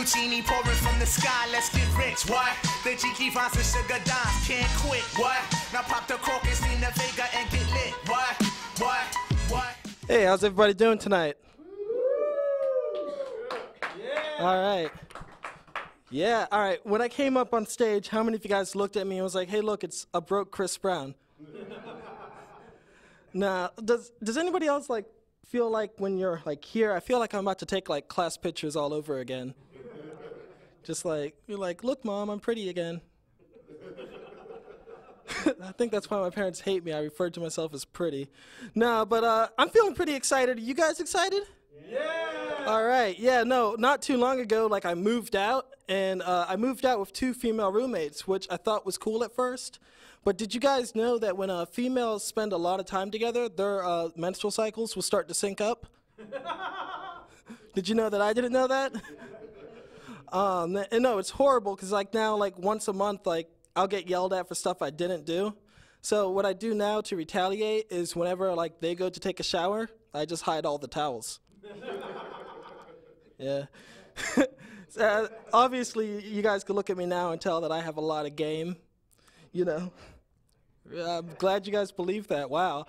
genie pouring from the sky, let's get rich. What? The G finds the sugar dimes, can't quit. What? Now pop the cork and steam the Vega and get lit. What? Hey, how's everybody doing tonight? Yeah. All right. Yeah, all right. When I came up on stage, how many of you guys looked at me and was like, hey, look, it's a broke Chris Brown? Now, does anybody else like feel like when you're like here, I feel like I'm about to take like class pictures all over again. Just like, you're like, look, Mom, I'm pretty again. I think that's why my parents hate me. I refer to myself as pretty. No, but I'm feeling pretty excited. Are you guys excited? Yeah! All right. Yeah, no, not too long ago, like I moved out, and I moved out with 2 female roommates, which I thought was cool at first. But did you guys know that when females spend a lot of time together, their menstrual cycles will start to sync up? Did you know that I didn't know that? And no, it's horrible because like now, like once a month, like I'll get yelled at for stuff I didn't do. So what I do now to retaliate is whenever like they go to take a shower, I just hide all the towels. Yeah. Obviously, you guys can look at me now and tell that I have a lot of game, you know. I'm glad you guys believe that. Wow.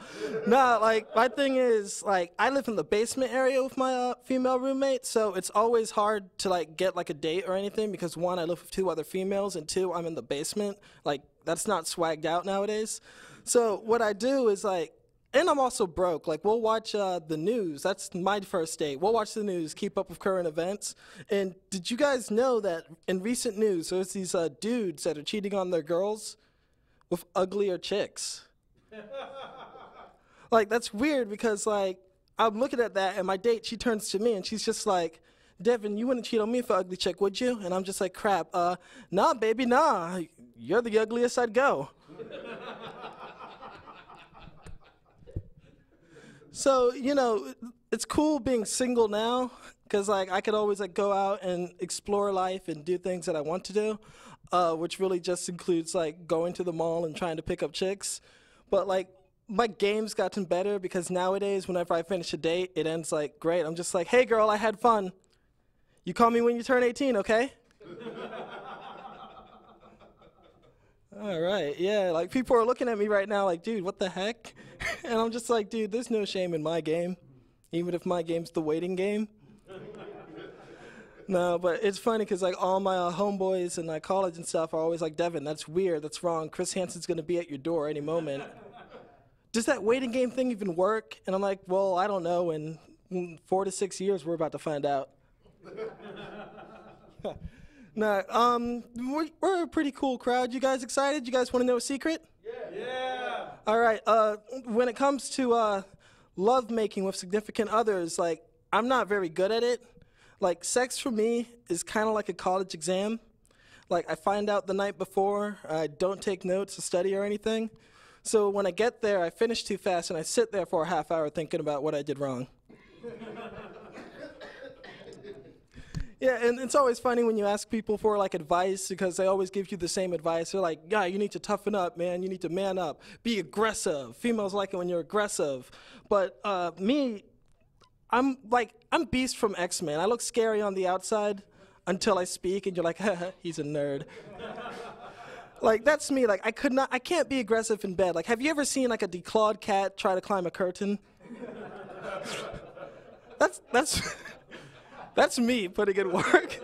No, like, my thing is, like, I live in the basement area with my female roommate, so it's always hard to, like, get, like, a date or anything because, 1, I live with 2 other females, and 2, I'm in the basement. Like, that's not swagged out nowadays. So what I do is, like, and I'm also broke. Like, we'll watch the news. That's my first date. We'll watch the news, keep up with current events. And did you guys know that in recent news, there's these dudes that are cheating on their girls with uglier chicks? Like, that's weird because, like, I'm looking at that, and my date, she turns to me, and she's just like, Devin, you wouldn't cheat on me for ugly chick, would you? And I'm just like, crap. Nah, baby, nah. You're the ugliest I'd go. So, you know, it's cool being single now because, like, I could always, like, go out and explore life and do things that I want to do, which really just includes, like, going to the mall and trying to pick up chicks. But, like, my game's gotten better because nowadays, whenever I finish a date, it ends, like, great. I'm just like, hey, girl, I had fun. You call me when you turn 18, okay? All right, yeah, like, people are looking at me right now like, dude, what the heck? And I'm just like, dude, there's no shame in my game, even if my game's the waiting game. No, but it's funny because, like, all my homeboys in, like, college and stuff are always like, Devin, that's weird, that's wrong. Chris Hansen's going to be at your door any moment. Does that waiting game thing even work? And I'm like, well, I don't know. In 4 to 6 years, we're about to find out. No, we're a pretty cool crowd. You guys excited? You guys want to know a secret? Yeah. All right. When it comes to love making with significant others, like, I'm not very good at it. Like, sex for me is kind of like a college exam. Like, I find out the night before. I don't take notes or study or anything. So when I get there, I finish too fast, and I sit there for a half hour thinking about what I did wrong. Yeah, and it's always funny when you ask people for, like, advice because they always give you the same advice. They're like, yeah, you need to toughen up, man. You need to man up. Be aggressive. Females like it when you're aggressive. But me, I'm Beast from X-Men. I look scary on the outside until I speak, and you're like, haha, he's a nerd. Like, that's me. Like, I can't be aggressive in bed. Like, have you ever seen, like, a declawed cat try to climb a curtain? That's me putting in work.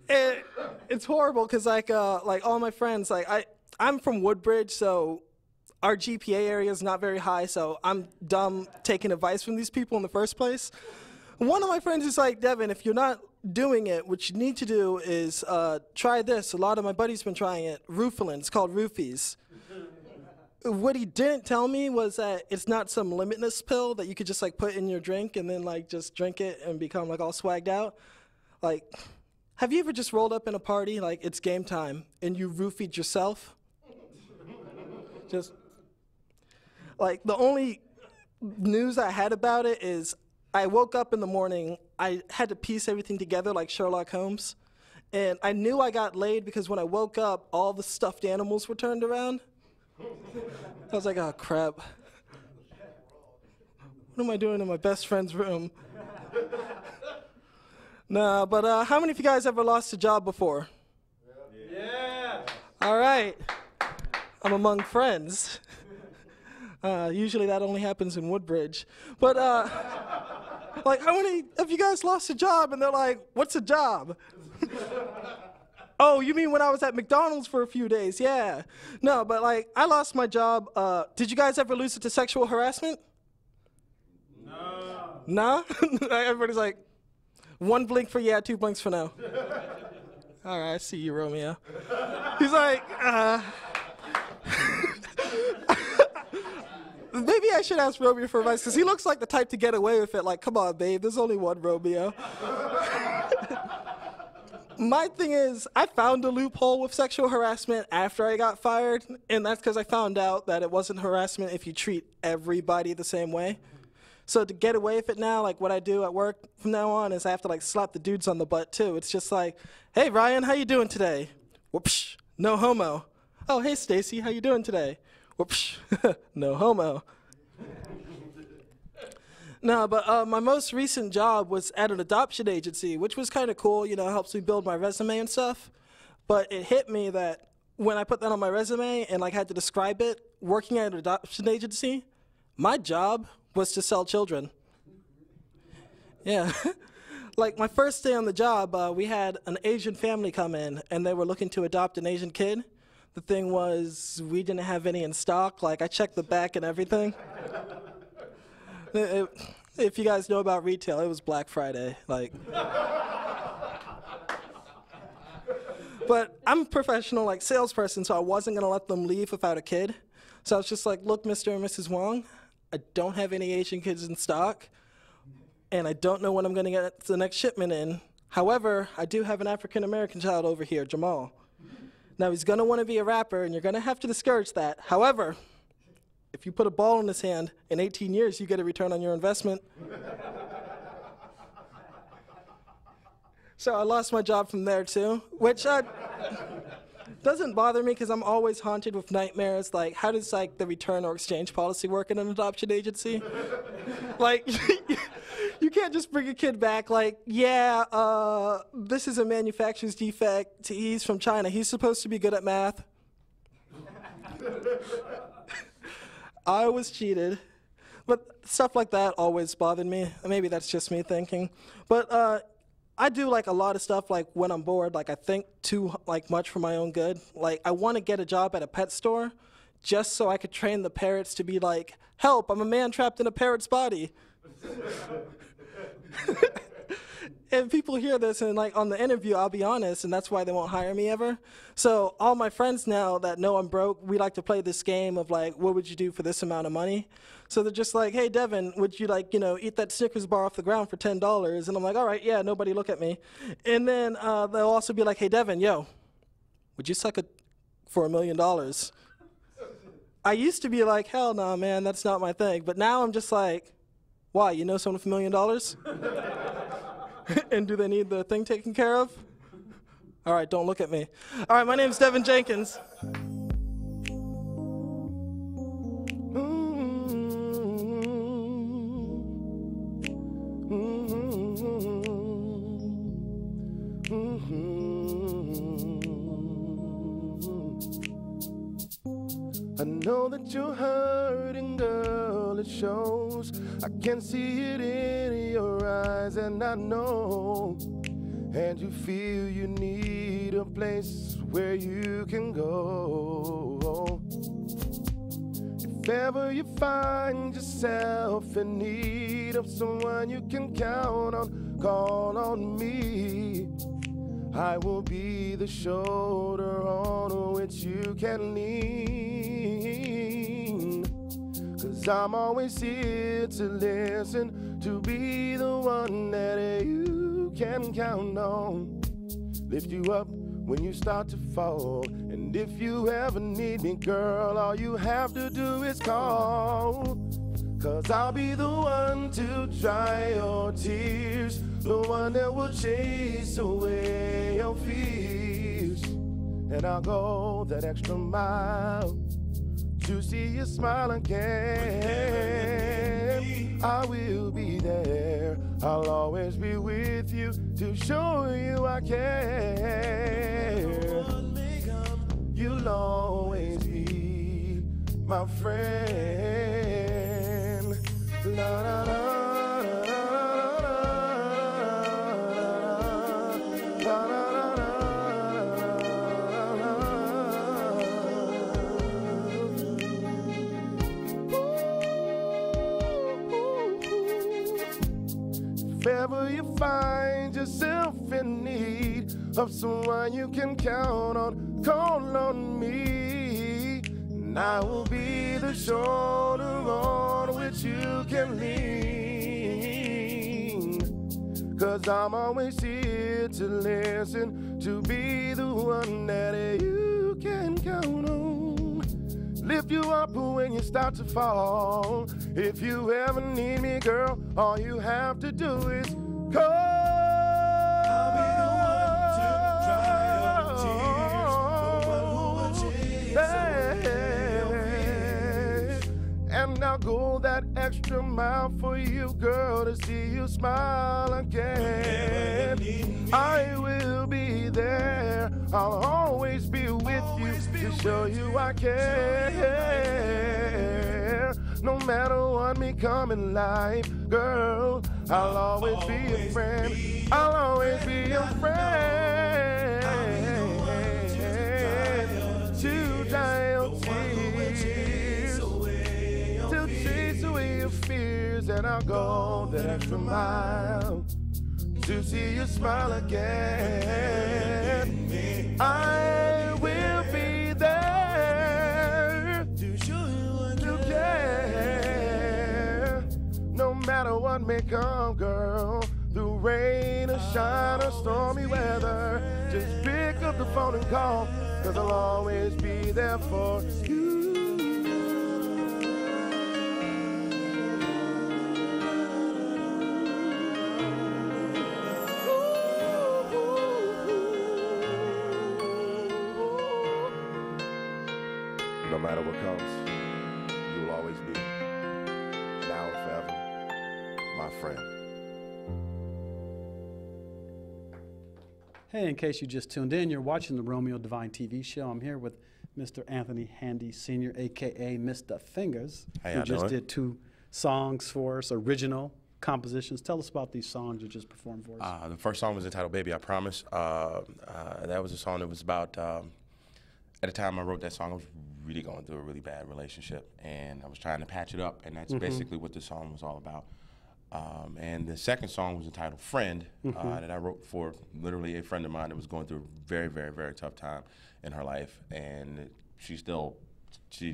And it's horrible because, like all my friends, like, I'm from Woodbridge, so our GPA area is not very high, so I'm dumb taking advice from these people in the first place. One of my friends is like, Devin, if you're not doing it, what you need to do is try this. A lot of my buddies have been trying it. Roofalin. It's called Roofies. What he didn't tell me was that it's not some limitless pill that you could just, like, put in your drink and then, like, just drink it and become, like, all swagged out. Like, have you ever just rolled up in a party, like, it's game time, and you roofied yourself? Just, like, the only news I had about it is I woke up in the morning, I had to piece everything together like Sherlock Holmes, and I knew I got laid because when I woke up, all the stuffed animals were turned around. I was like, oh, crap. What am I doing in my best friend's room? No, but how many of you guys ever lost a job before? Yeah. All right. I'm among friends. Usually that only happens in Woodbridge. But, like, how many of you guys lost a job? And they're like, what's a job? Oh, you mean when I was at McDonald's for a few days? Yeah. No, but, like, I lost my job. Did you guys ever lose it to sexual harassment? No. No? Everybody's like, one blink for yeah, two blinks for no. All right, I see you, Romeo. He's like, maybe I should ask Romeo for advice, because he looks like the type to get away with it. Like, come on, babe, there's only one Romeo. My thing is, I found a loophole with sexual harassment after I got fired, and that's because I found out that it wasn't harassment if you treat everybody the same way. So to get away with it now, like what I do at work from now on is I have to like slap the dudes on the butt too. It's just like, hey Ryan, how you doing today? Whoops, no homo. Oh, hey Stacy, how you doing today? Whoops, no homo. No, but my most recent job was at an adoption agency, which was kind of cool, you know, helps me build my resume and stuff. But it hit me that when I put that on my resume and like had to describe it, working at an adoption agency, my job was to sell children. Yeah. Like my first day on the job, we had an Asian family come in and they were looking to adopt an Asian kid. The thing was, we didn't have any in stock. Like I checked the back and everything. If you guys know about retail, it was Black Friday. Like, but I'm a professional like salesperson, so I wasn't gonna let them leave without a kid. So I was just like, look, Mr. and Mrs. Wong, I don't have any Asian kids in stock, and I don't know when I'm gonna get the next shipment in. However, I do have an African American child over here, Jamal. Now he's gonna wanna be a rapper, and you're gonna have to discourage that. However, if you put a ball in his hand, in 18 years, you get a return on your investment. So I lost my job from there too, which doesn't bother me because I'm always haunted with nightmares. Like, how does like the return or exchange policy work in an adoption agency? Like, you can't just bring a kid back like, yeah, this is a manufacturer's defect. He's from China. He's supposed to be good at math. I was cheated. But stuff like that always bothered me. Maybe that's just me thinking. But I do like a lot of stuff like when I'm bored, like I think too like much for my own good. Like I want to get a job at a pet store just so I could train the parrots to be like, help, I'm a man trapped in a parrot's body. And people hear this and like on the interview, I'll be honest, and that's why they won't hire me ever. So all my friends now that know I'm broke, we like to play this game of like, what would you do for this amount of money? So they're just like, hey Devin, would you like, you know, eat that Snickers bar off the ground for $10? And I'm like, all right, yeah, nobody look at me. And then they'll also be like, hey Devin, yo, would you suck it for $1 million? I used to be like, hell no, man, that's not my thing. But now I'm just like, why, you know someone with $1 million? And do they need the thing taken care of? All right, don't look at me. All right, my name's Devin Jenkins. I know that you're hurting, girl, it shows. I can see it in your eyes, and I know. And you feel you need a place where you can go. If ever you find yourself in need of someone you can count on, call on me. I will be the shoulder on which you can lean. 'Cause I'm always here to listen, to be the one that you can count on. Lift you up when you start to fall. And if you ever need me, girl, all you have to do is call. 'Cause I'll be the one to dry your tears, the one that will chase away your fears. And I'll go that extra mile to see you smile again. I will be there. I'll always be with you to show you I care. You'll always be my friend. La, la, la. If ever you find yourself in need of someone you can count on, call on me, and I will be the shoulder on which you can lean. 'Cause I'm always here to listen, to be the one that you can count on. Lift you up when you start to fall. If you ever need me, girl, all you have to do is call. I'll be the one to dry your tears, the one who will chase away. And I'll go that extra mile for you, girl, to see you smile again. I will be there. I'll always be with you to show you I care. No matter what may come in life, girl, I'll always be a friend. I'll always be a friend. To dry your tears, to chase away your fears, and I'll go that extra mile to see you smile again. I will be there to show you you care. No matter what may come, girl, through rain or shine or stormy weather, just pick up the phone and call, 'cause I'll always be there for you. No matter what comes, you will always be, now and forever, my friend. Hey, in case you just tuned in, you're watching the Romeo Devine TV show. I'm here with Mr. Anthony Handy Sr., a.k.a. Mr. Fingers, How who y'all just doing? did 2 songs for us, original compositions. Tell us about these songs you just performed for us. The first song was entitled "Baby, I Promise." That was a song that was about. At the time I wrote that song, I was really going through a really bad relationship, and I was trying to patch it up, and that's basically what the song was all about. And the second song was entitled "Friend," that I wrote for literally a friend of mine that was going through a very, very, very tough time in her life, and she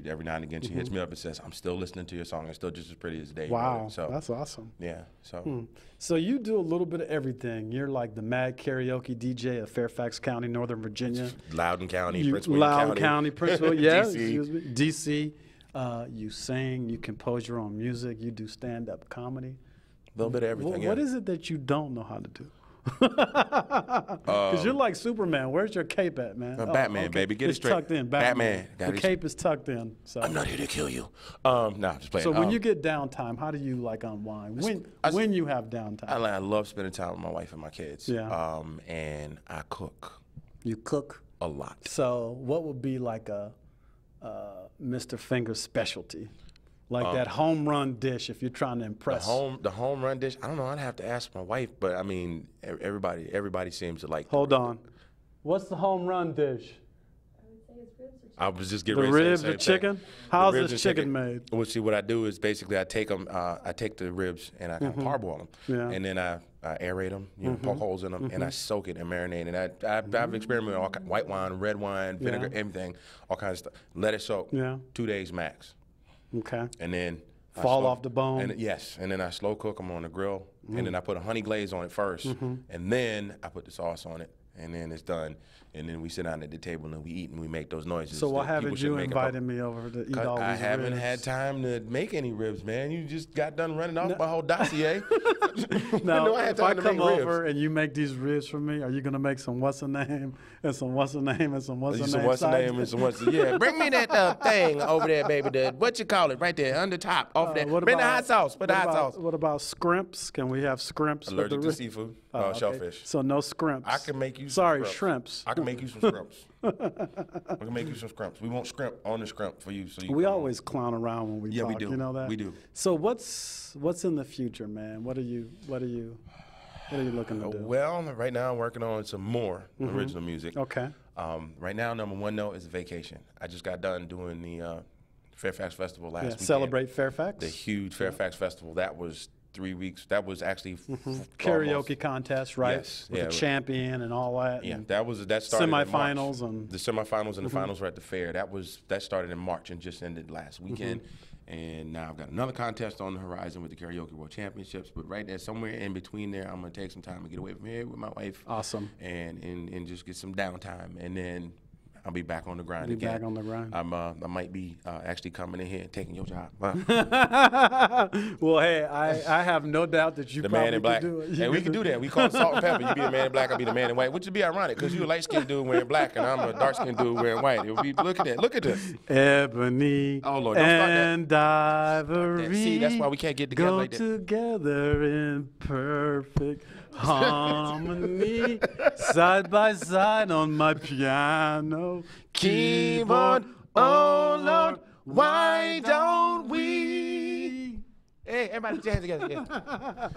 every now and again she hits me up and says, "I'm still listening to your song. It's still just as pretty as the day." Wow, so that's awesome. yeah. So So you do a little bit of everything. You're like the mad karaoke DJ of Fairfax County, Northern Virginia. Loudoun County, You, Prince William Loudoun County, Prince William, yeah, DC. excuse me, DC. You sing, you compose your own music, you do stand-up comedy. A little bit of everything. What yeah. is it that you don't know how to do? Because you're like Superman. Where's your cape at, man? Batman, baby. Get it it's straight. tucked in. Batman. Batman. The cape is tucked in. So. I'm not here to kill you. No, just playing. So when you get downtime, how do you like unwind? When you have downtime? I love spending time with my wife and my kids. Yeah. And I cook You cook a lot. So what would be like a Mr. Finger's specialty? Like that home run dish if you're trying to impress. The home run dish. I don't know. I'd have to ask my wife, but I mean, everybody seems to like. Hold on. What's the home run dish? I was just getting The ready to ribs say or the same thing. chicken? How's The ribs this and chicken made? Well, see, what I do is basically I take the ribs and I kind of parboil them, Yeah. and then I aerate them, poke holes in them, and I soak it and marinate. And I've experimented with all white wine, red wine, vinegar, everything, all kinds of stuff. Let it soak. Yeah. 2 days max, Okay. and then Fall off the bone? And yes, and then I slow cook them on the grill, and then I put a honey glaze on it first, and then I put the sauce on it, and then it's done. and then we sit down at the table and we eat and we make those noises. So why that people haven't should you make invited me over to eat all these I haven't ribs? had time to make any ribs, man. You just got done running off my whole dossier. Now, I had if I time to come make ribs. over and you make these ribs for me, are you gonna make some what's the name and some what's the name and some what's the name? Some what's the name and some what's the yeah. Bring me that thing over there, baby. What you call it right there, under top, off there. Bring the hot sauce. Put the hot sauce. What about scrimps? Can we have scrimps? Allergic to seafood, okay. shellfish. So no scrimps. I can make you. Sorry, some shrimps. I can make you some scrimps. I can make you some scrimps. We won't scrimp on the scrimp for you. So you we always clown around when we talk. we do. You know that. We do. So what's in the future, man? What are you looking to do? Well, right now I'm working on some more original music. Okay. Right now, number one note is vacation. I just got done doing the Fairfax Festival last weekend. Celebrate Fairfax. The huge Fairfax Festival. That was 3 weeks. That was actually karaoke contest, right? Yes. With the champion and all that. Yeah, and that started semifinals in March. and the semifinals and the finals were at the fair. That started in March and just ended last weekend. And now I've got another contest on the horizon with the Karaoke World Championships. But right there, somewhere in between there, I'm gonna take some time to get away from here with my wife. Awesome. And just get some downtime, and then I'll be back on the grind Be again. back on the grind. I might be actually coming in here and taking your job. Well, hey, I have no doubt that you The probably man in black. could do it. And we can do that. We call it salt and pepper. You be the man in black, I'll be the man in white. Which would be ironic, because you're a light-skinned dude wearing black, and I'm a dark-skinned dude wearing white. It would be, look at that. Look at this. Ebony Oh, Lord, don't start that. and ivory. See, that's why we can't get together go like that. together in perfect harmony, side by side on my piano keyboard. Oh Lord, why don't we? Hey, everybody put your hands together. Yeah.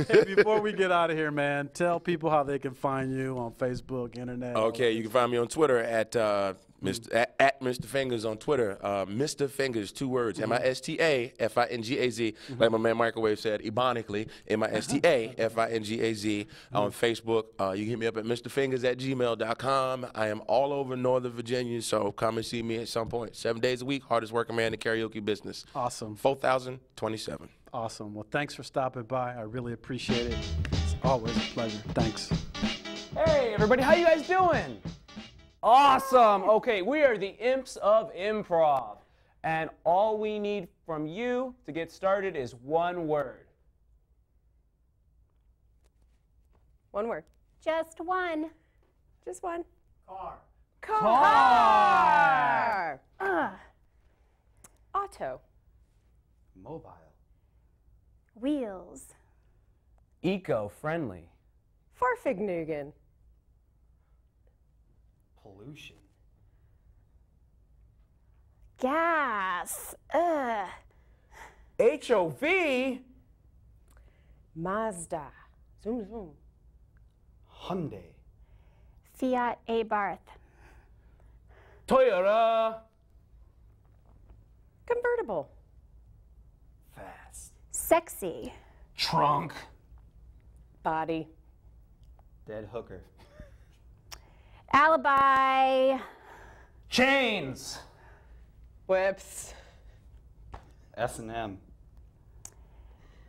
Hey, before we get out of here, man, tell people how they can find you on Facebook, internet. Okay, you can find me on Twitter at Mr. Fingers on Twitter. Mr. Fingers, 2 words. MISTAFINGAZ. Like my man Microwave said, ebonically, MISTAFINGAZ. On Facebook, you can hit me up at MrFingers@gmail.com. I am all over Northern Virginia, so come and see me at some point. 7 days a week, hardest working man in the karaoke business. Awesome. 4,027. Awesome. Well, thanks for stopping by. I really appreciate it. It's always a pleasure. Thanks. Hey, everybody, how you guys doing? Awesome. Okay, we are the Imps of Improv. And all we need from you to get started is one word. One word. Just one. Just one. Car. Car. Auto. Mobile. Wheels. Eco-friendly. Farfignugan. Pollution. Gas. HOV. Mazda. Zoom, zoom. Hyundai. Fiat Abarth. Toyota. Convertible. Fast. Sexy. Trunk. Body. Dead hooker. Alibi. Chains. Whips. S&M.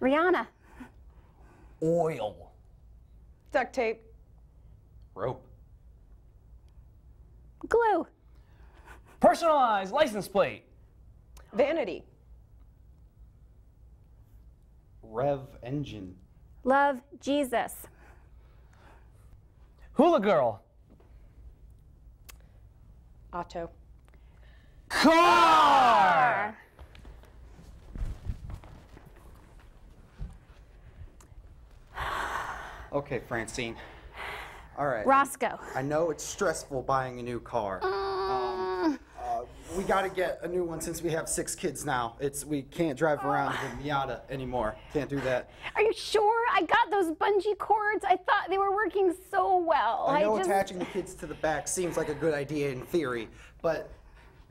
Rihanna. Oil. Duct tape. Rope. Glue. Personalized license plate. Vanity. Rev engine. Love Jesus. Hula girl. Auto. Car. Okay, Francine. All right. Roscoe. I know it's stressful buying a new car. We got to get a new one since we have 6 kids now. We can't drive around the Miata anymore. Can't do that. Are you sure? I got those bungee cords. I thought they were working so well. I know attaching the kids to the back seems like a good idea in theory, but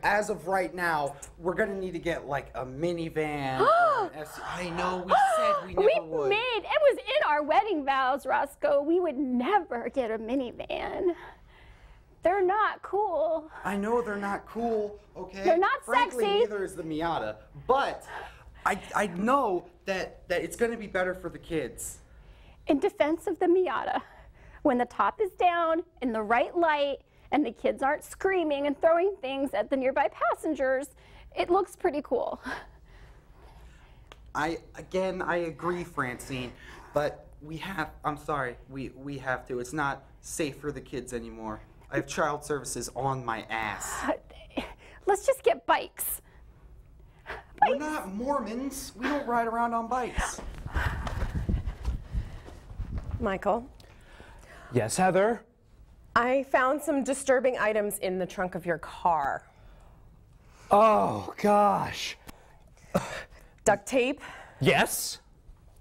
as of right now, we're gonna need to get like a minivan. Or an SUV. I know, we said we never would. It was in our wedding vows, Roscoe. We would never get a minivan. They're not cool. I know they're not cool, okay? They're not Frankly, sexy. neither is the Miata, but I know that it's gonna be better for the kids. In defense of the Miata, when the top is down, in the right light, and the kids aren't screaming and throwing things at the nearby passengers, it looks pretty cool. I agree, Francine, but I'm sorry, we have to. It's not safe for the kids anymore. I have child services on my ass. Let's just get bikes. We're not Mormons. We don't ride around on bikes. Michael, Yes, Heather? I found some disturbing items in the trunk of your car. Oh, gosh. Duct tape, Yes,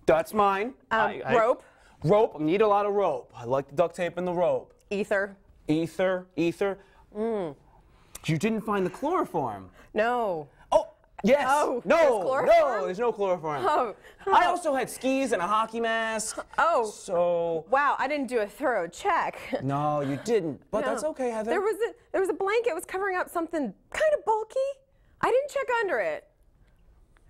that's mine. rope, Rope, I need a lot of rope. I like the duct tape and the rope. ether. Ether. You didn't find the chloroform. No. Oh, yes. Oh, no, there's no, chloroform? there's no chloroform. Oh. I also had skis and a hockey mask. Oh. So. Wow, I didn't do a thorough check. No, you didn't. But that's No. okay, Heather. There was a blanket. It was covering up something kind of bulky. I didn't check under it.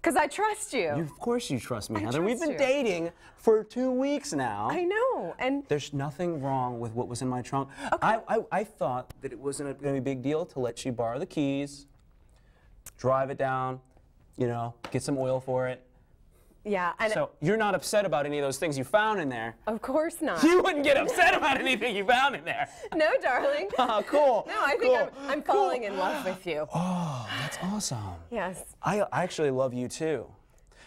Because I trust you. Of course you trust me, I Heather. We've trust been you. dating for 2 weeks now. I know. And There's nothing wrong with what was in my trunk. Okay. I thought that it wasn't going to be a big deal to let you borrow the keys, drive it down, you know, get some oil for it. yeah, and So you're not upset about any of those things you found in there. of course not. You wouldn't get upset about anything you found in there. No, darling. Oh, cool. No, I think cool. I'm falling in love with you. Oh, that's awesome. Yes. I actually love you too.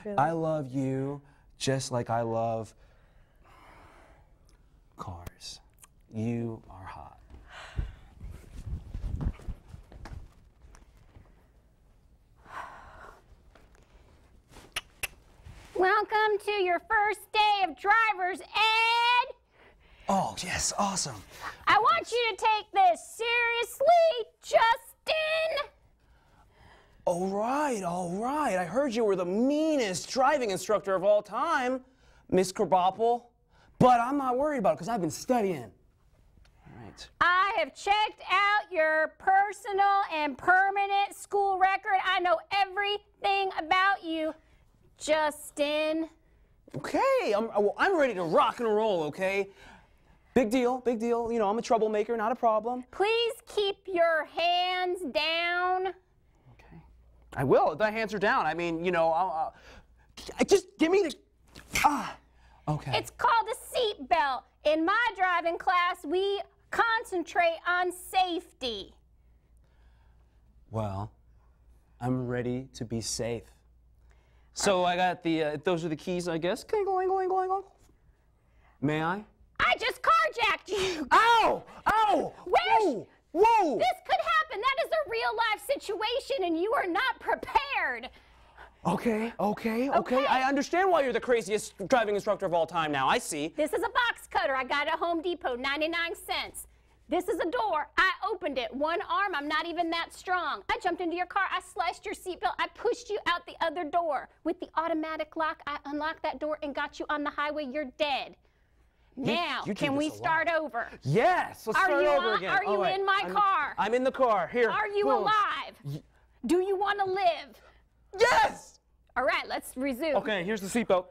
Really? I love you just like I love cars. You are hot. Welcome to your first day of driver's ed. Oh, yes, awesome. I want you to take this seriously, Justin. All right, all right. I heard you were the meanest driving instructor of all time, Miss Krabappel. But I'm not worried about it because I've been studying. All right. I have checked out your personal and permanent school record. I know everything about you, Justin. Okay, I'm ready to rock and roll, okay? Big deal, big deal. You know, I'm a troublemaker, not a problem. Please keep your hands down. Okay. I will. The hands are down. I mean, you know, just give me the... Okay. It's called a seat belt. In my driving class, we concentrate on safety. Well, I'm ready to be safe. So I got the, those are the keys, I guess. May I? I just carjacked you. Ow! Ow! Wish! Whoa! This could happen. That is a real life situation and you are not prepared. Okay. Okay. I understand why you're the craziest driving instructor of all time now. I see. This is a box cutter I got at Home Depot, 99 cents. This is a door. I opened it. One arm, I'm not even that strong. I jumped into your car. I sliced your seatbelt. I pushed you out the other door. With the automatic lock, I unlocked that door and got you on the highway. You're dead. Now, you do can we this a lot. start over? Yes, let's Are start you over on- again. are you All right. in my car? I'm in the car. Here. Are you boom. alive? Do you want to live? Yes! All right, let's resume. Okay, here's the seatbelt.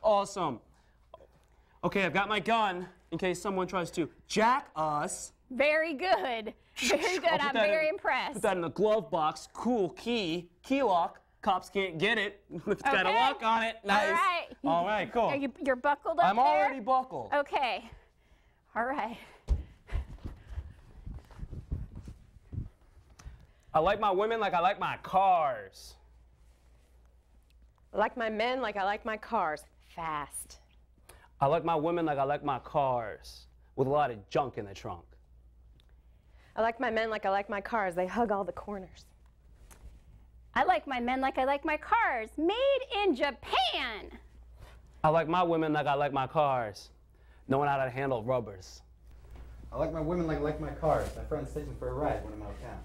Awesome. Okay, I've got my gun in case someone tries to jack us. Very good. Very good. I'm very impressed. Put that in the glove box. Cool key. Key lock. Cops can't get it. It's got a lock on it. Nice. All right. All right, cool. You're buckled up I'm there? already buckled. Okay. All right. I like my women like I like my cars. I like my men like I like my cars. Fast. I like my women like I like my cars. With a lot of junk in the trunk. I like my men like I like my cars. They hug all the corners. I like my men like I like my cars. Made in Japan. I like my women like I like my cars. Knowing how to handle rubbers. I like my women like I like my cars. My friends take me for a ride when I'm out of town.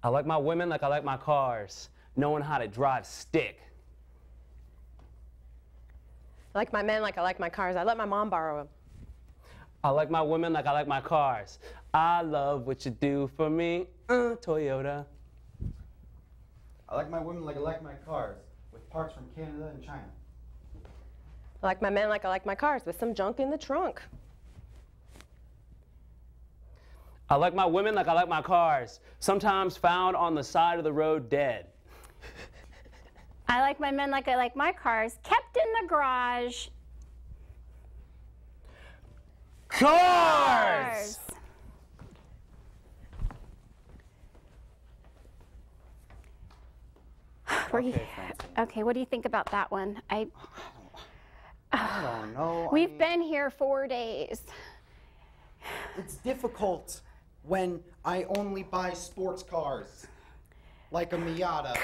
I like my women like I like my cars. Knowing how to drive stick. I like my men like I like my cars. I let my mom borrow them. I like my women like I like my cars. I love what you do for me, Toyota. I like my women like I like my cars, with parts from Canada and China. I like my men like I like my cars with some junk in the trunk. I like my women like I like my cars, sometimes found on the side of the road dead. I like my men like I like my cars, kept in the garage. Cars! Okay, what do you think about that one? I don't know. We've been here 4 days. It's difficult when I only buy sports cars, like a Miata.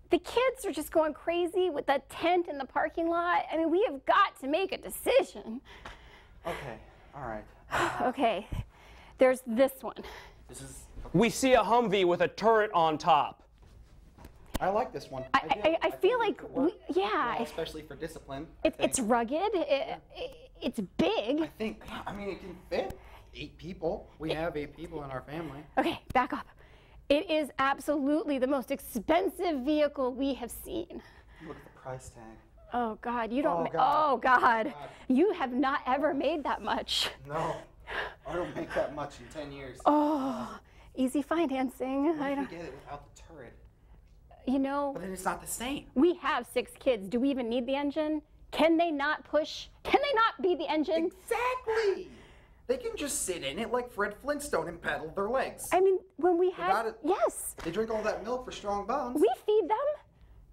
The kids are just going crazy with the tent in the parking lot. I mean, we have got to make a decision. Okay, all right. Okay, there's this one. This is. We see a Humvee with a turret on top. I like this one. I feel like, yeah, especially for discipline. It's rugged. It's big. I mean, it can fit 8 people. We have 8 people in our family. Okay, back up. It is absolutely the most expensive vehicle we have seen. Look at the price tag. Oh God, you don't. Oh God. You have not ever made that much. No, I don't make that much in 10 years. Oh, easy financing. What if we get it without the turret? You know. But then it's not the same. We have 6 kids. Do we even need the engine? Can they not push? Can they not be the engine? Exactly. They can just sit in it like Fred Flintstone and pedal their legs. I mean, when we have, yes. They drink all that milk for strong bones. We feed them.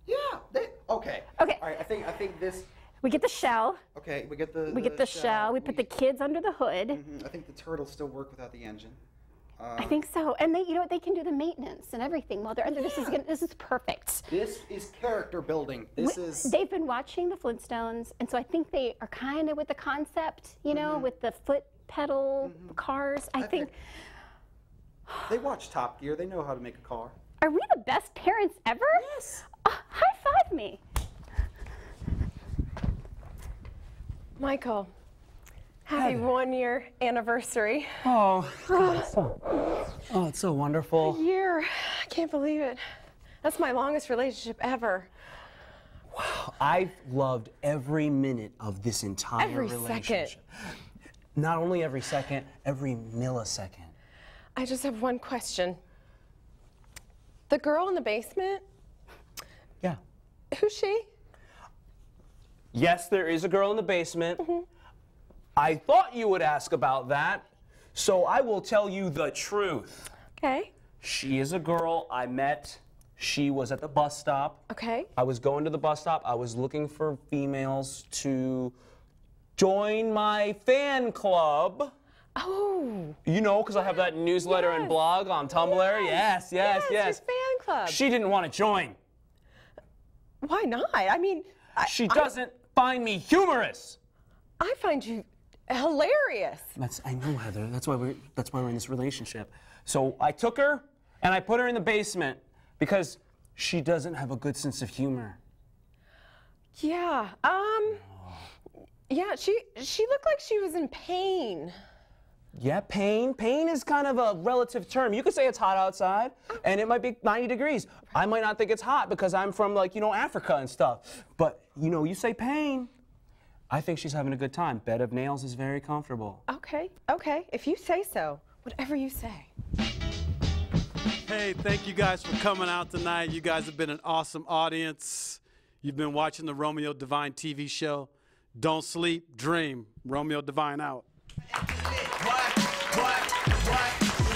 Yeah. Okay. Okay. All right. I think this. We get the shell. Okay. We get the. We get the shell. We put the kids under the hood. I think the turtle still work without the engine. I think so. And they, you know what? They can do the maintenance and everything while they're under. This is perfect. This is character building. They've been watching the Flintstones, and so I think they are kind of with the concept, you know, with the foot pedal cars. I think they watch Top Gear. They know how to make a car. Are we the best parents ever? Yes. High five me. Michael, happy 1-year anniversary. Oh, it's so wonderful. A year. I can't believe it. That's my longest relationship ever. Wow, I've loved every minute of this entire relationship. Second. Not only every second, every millisecond. I just have one question. The girl in the basement? Yeah. Who's she? Yes, there is a girl in the basement. I thought you would ask about that, so I will tell you the truth. Okay. She is a girl I met. She was at the bus stop. Okay. I was going to the bus stop. I was looking for females to join my fan club. Oh. You know, because I have that newsletter and blog on Tumblr. Yes. Your fan club. She didn't want to join. Why not? I mean, she doesn't find me humorous. I find you hilarious. I know, Heather. That's why we're in this relationship. So I took her and I put her in the basement because she doesn't have a good sense of humor. Yeah. Yeah, she looked like she was in pain. Yeah, pain. Pain is kind of a relative term. You could say it's hot outside, and it might be 90 degrees. I might not think it's hot because I'm from, like, you know, Africa and stuff. But, you know, you say pain. I think she's having a good time. Bed of nails is very comfortable. Okay. If you say so. Whatever you say. Hey, thank you guys for coming out tonight. You guys have been an awesome audience. You've been watching the Romeo Devine TV show. Don't sleep, dream. Romeo Devine out.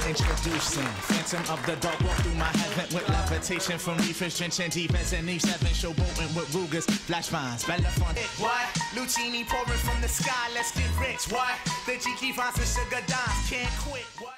Introducing Phantom of the Dark, walk through my heaven with levitation from reefers, drenching defense and Eve 7, showboating with Rugers, flash vines, Belafonte. What? Lucini pouring from the sky, let's get rich. What? The G-Key finds the sugar dimes, can't quit. What?